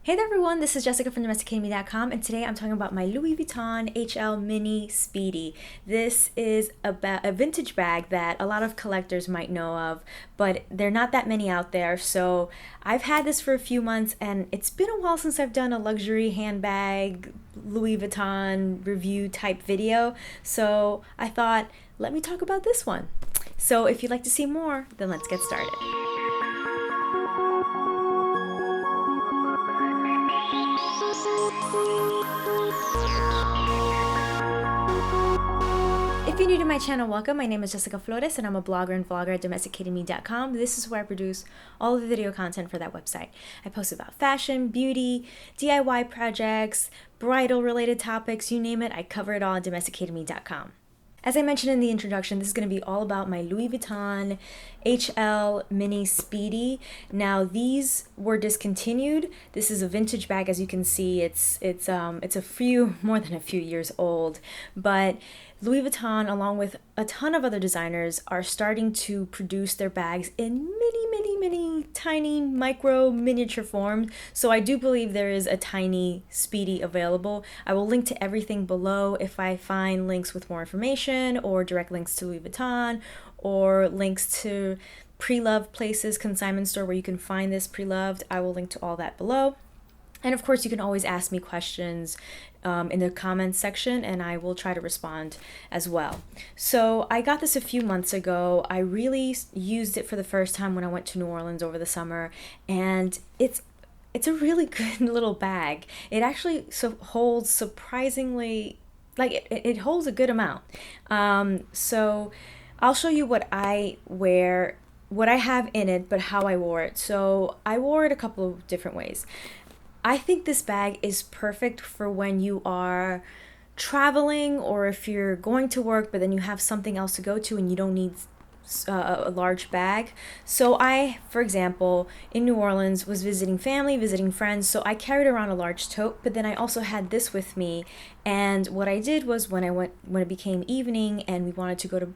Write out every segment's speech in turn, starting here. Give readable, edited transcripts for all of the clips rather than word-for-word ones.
Hey there everyone, this is Jessica from Domesticatedme.com, and today I'm talking about my Louis Vuitton HL Mini Speedy. This is a vintage bag that a lot of collectors might know of, but there are not that many out there. So I've had this for a few months, and it's been a while since I've done a luxury handbag Louis Vuitton review type video. So I thought, let me talk about this one. So if you'd like to see more, then let's get started. If you're new to my channel, welcome. My name is Jessica Flores and I'm a blogger and vlogger at DomesticatedMe.com. This is where I produce all of the video content for that website. I post about fashion, beauty, DIY projects, bridal related topics, you name it, I cover it all at DomesticatedMe.com. As I mentioned in the introduction, this is going to be all about my Louis Vuitton HL Mini Speedy. Now these were discontinued. This is a vintage bag, as you can see. It's more than a few years old, but Louis Vuitton, along with a ton of other designers, are starting to produce their bags in mini, tiny, micro, miniature form. So I do believe there is a tiny Speedy available. I will link to everything below if I find links with more information, or direct links to Louis Vuitton, or links to Preloved places, Consignment store where you can find this Preloved. I will link to all that below. And of course, you can always ask me questions in the comments section, and I will try to respond as well. So I got this a few months ago. I really used it for the first time when I went to New Orleans over the summer, and it's a really good little bag. It actually holds surprisingly, like it holds a good amount. So I'll show you what I wear, what I have in it, but how I wore it. So I wore it a couple of different ways. I think this bag is perfect for when you are traveling, or if you're going to work but then you have something else to go to and you don't need a large bag. So I, for example, in New Orleans was visiting family, visiting friends, so I carried around a large tote, but then I also had this with me. And what I did was when it became evening and we wanted to go to,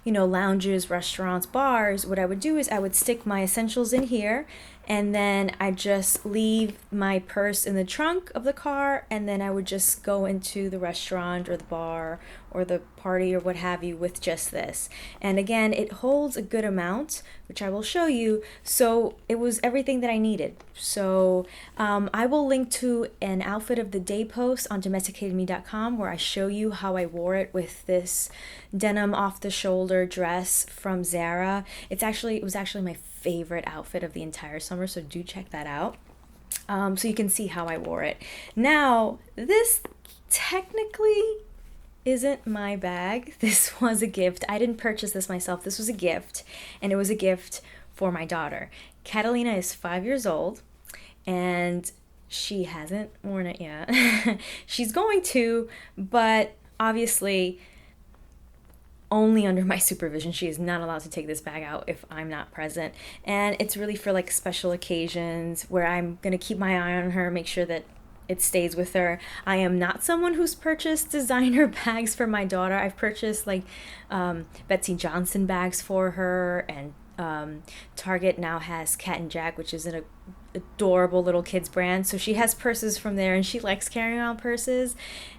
lounges, restaurants, bars, what I would do is I would stick my essentials in here, and then I just leave my purse in the trunk of the car, and then I would just go into the restaurant or the bar or the party or what have you with just this. And again, it holds a good amount, which I will show you. So it was everything that I needed. So I will link to an outfit of the day post on domesticatedme.com where I show you how I wore it with this denim off the shoulder dress from Zara. It was actually my favorite outfit of the entire summer, so do check that out. So you can see how I wore it. Now, this technically isn't my bag. This was a gift. I didn't purchase this myself. This was a gift, and it was a gift for my daughter. Catalina is 5 years old, and she hasn't worn it yet. She's going to, but obviously only under my supervision. She is not allowed to take this bag out if I'm not present. And it's really for like special occasions where I'm going to keep my eye on her, make sure that it stays with her. I am not someone who's purchased designer bags for my daughter. I've purchased like Betsy Johnson bags for her, and Target now has Cat and Jack, which is an adorable little kids brand. So she has purses from there, and she likes carrying around purses.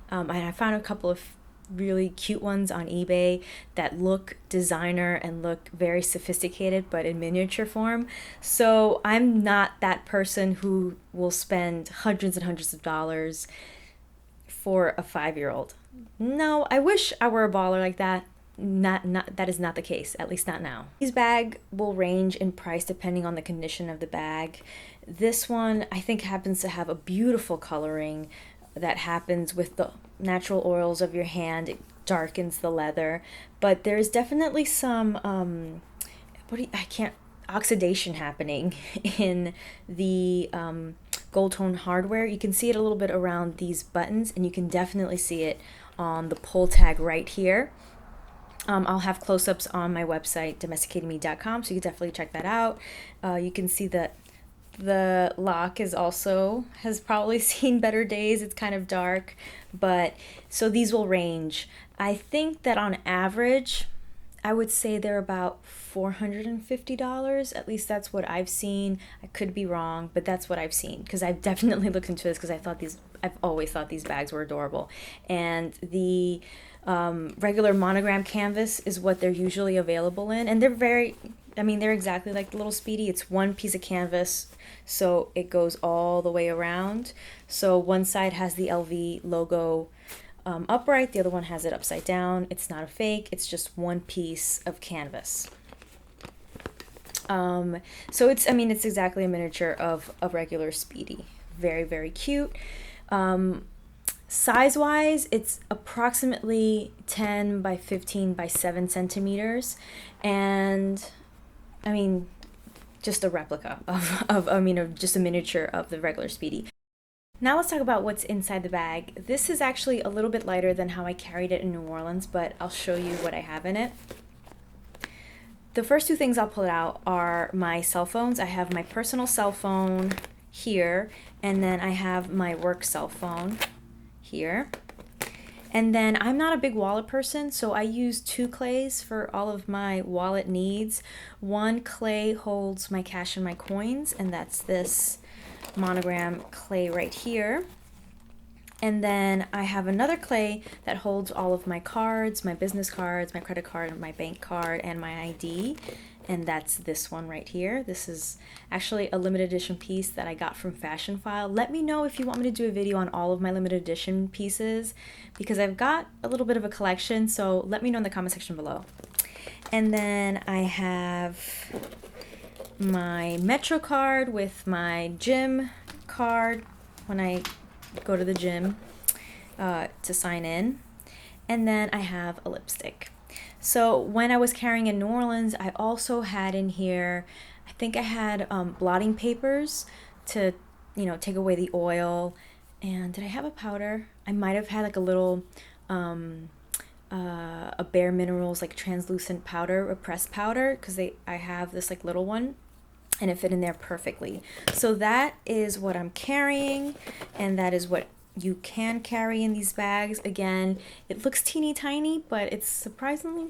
And I found a couple of really cute ones on eBay that look designer and look very sophisticated, but in miniature form. So I'm not that person who will spend hundreds and hundreds of dollars for a 5-year-old. No, I wish I were a baller like that. That is not the case, at least not now. These bags will range in price depending on the condition of the bag. This one I think happens to have a beautiful coloring that happens with the natural oils of your hand. It darkens the leather, but there's definitely some oxidation happening in the gold tone hardware. You can see it a little bit around these buttons, and you can definitely see it on the pull tag right here. I'll have close-ups on my website, domesticatedme.com, so you can definitely check that out. You can see that the lock has probably seen better days. It's kind of dark, but so these will range. I think that on average, I would say they're about $450. At least that's what I've seen. I could be wrong, but that's what I've seen, because I've definitely looked into this, because I've always thought these bags were adorable. And the regular monogram canvas is what they're usually available in, and they're exactly like the little Speedy. It's one piece of canvas, so it goes all the way around. So one side has the LV logo upright, the other one has it upside down. It's not a fake, it's just one piece of canvas. So it's exactly a miniature of a regular Speedy. Very, very cute. Size wise, it's approximately 10 by 15 by 7 centimeters, and just a replica of just a miniature of the regular Speedy. Now let's talk about what's inside the bag. This is actually a little bit lighter than how I carried it in New Orleans, but I'll show you what I have in it. The first two things I'll pull out are my cell phones. I have my personal cell phone here, and then I have my work cell phone here. And then I'm not a big wallet person, so I use two clays for all of my wallet needs. One clay holds my cash and my coins, and that's this monogram clay right here. And then I have another clay that holds all of my cards, my business cards, my credit card, my bank card, and my ID. And that's this one right here. This is actually a limited edition piece that I got from Fashionphile. Let me know if you want me to do a video on all of my limited edition pieces, because I've got a little bit of a collection, so let me know in the comment section below. And then I have my Metro card with my gym card when I go to the gym to sign in. And then I have a lipstick. So when I was carrying in New Orleans, I also had in here, I think I had blotting papers to, take away the oil. And did I have a powder? I might have had like a little, a Bare Minerals like translucent powder, a pressed powder, because I have this like little one, and it fit in there perfectly. So that is what I'm carrying, and that is what you can carry in these bags. Again, it looks teeny tiny, but it's surprisingly,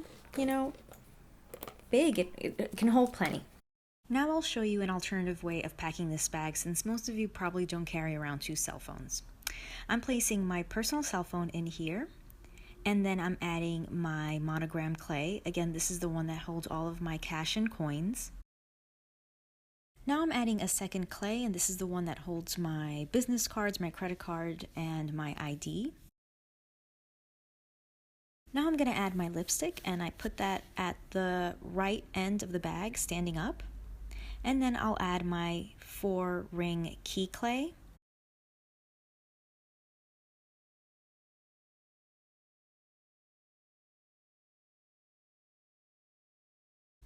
big. It can hold plenty. Now I'll show you an alternative way of packing this bag, since most of you probably don't carry around two cell phones. I'm placing my personal cell phone in here, and then I'm adding my monogram clay. Again, this is the one that holds all of my cash and coins. Now I'm adding a second clay, and this is the one that holds my business cards, my credit card, and my ID. Now I'm going to add my lipstick, and I put that at the right end of the bag, standing up. And then I'll add my 4-ring key clay.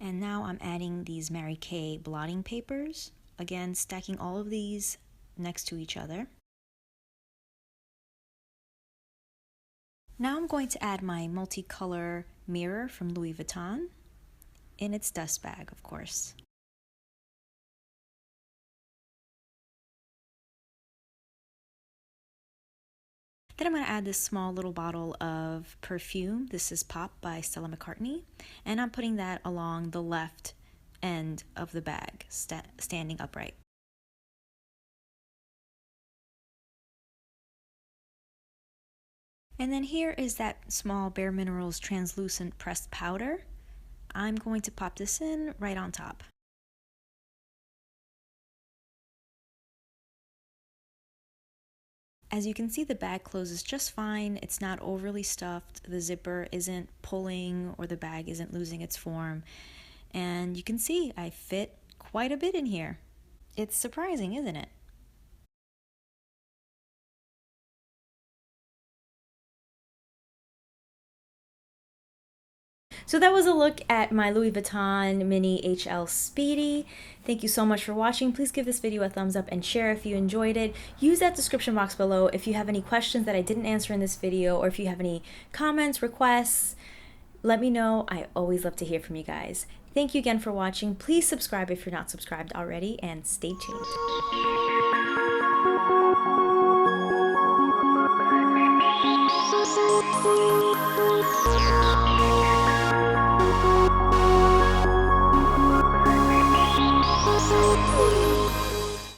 And now I'm adding these Mary Kay blotting papers, again stacking all of these next to each other. Now I'm going to add my multicolor mirror from Louis Vuitton, in its dust bag, of course. Then I'm going to add this small little bottle of perfume. This is Pop by Stella McCartney, and I'm putting that along the left end of the bag, standing upright. And then here is that small Bare Minerals translucent pressed powder. I'm going to pop this in right on top. As you can see, the bag closes just fine. It's not overly stuffed. The zipper isn't pulling, or the bag isn't losing its form. And you can see I fit quite a bit in here. It's surprising, isn't it? So that was a look at my Louis Vuitton Mini HL Speedy. Thank you so much for watching. Please give this video a thumbs up and share if you enjoyed it. Use that description box below if you have any questions that I didn't answer in this video, or if you have any comments, requests. Let me know. I always love to hear from you guys. Thank you again for watching. Please subscribe if you're not subscribed already, and stay tuned.